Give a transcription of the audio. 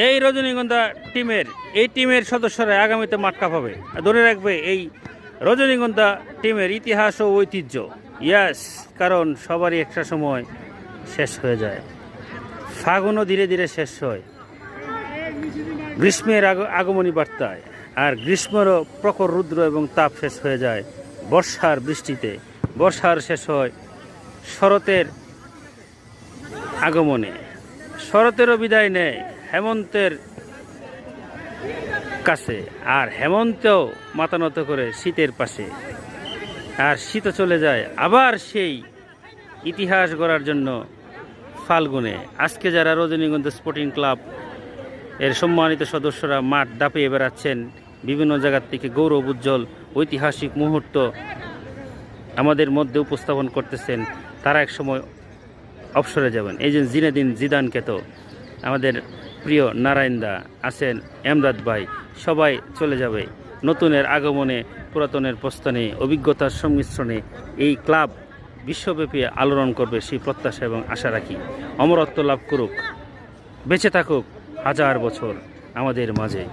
এই রজনীগন্ধা টিমের সদস্যরা আগামীতে মাঠ কাঁপাবে। ধরে রাখবে এই রজনীগন্ধা টিমের ইতিহাস ও ঐতিহ্য। ইয়াস, কারণ সবারই একটা সময় শেষ হয়ে যায়। ফাগুনও ধীরে ধীরে শেষ হয় গ্রীষ্মের আগমনী বার্তায়, আর গ্রীষ্মেরও প্রখর রুদ্র এবং তাপ শেষ হয়ে যায় বর্ষার বৃষ্টিতে। বর্ষার শেষ হয় শরতের আগমনে। শরতেরও বিদায় নেয় হেমন্তের কাছে, আর হেমন্তেও মাথা নত করে শীতের পাশে। আর শীত চলে যায় আবার সেই ইতিহাস গড়ার জন্য ফাল্গুনে। আজকে যারা রজনীগন্ধা স্পোর্টিং ক্লাব এর সম্মানিত সদস্যরা মাঠ দাপিয়ে বেড়াচ্ছেন, বিভিন্ন জায়গার থেকে গৌরব উজ্জ্বল ঐতিহাসিক মুহূর্ত আমাদের মধ্যে উপস্থাপন করতেছেন, তারা এক সময় অবসরে যাবেন। এই যে জিনেদিন জিদানকে তো আমাদের প্রিয় নারায়ণদা আছেন, এমদাদ ভাই, সবাই চলে যাবে। নতুনের আগমনে, পুরাতনের প্রস্থানে, অভিজ্ঞতার সংমিশ্রণে এই ক্লাব বিশ্বব্যাপী আলোড়ন করবে সেই প্রত্যাশা এবং আশা রাখি। অমরত্ব লাভ করুক, বেঁচে থাকুক হাজার বছর আমাদের মাঝে।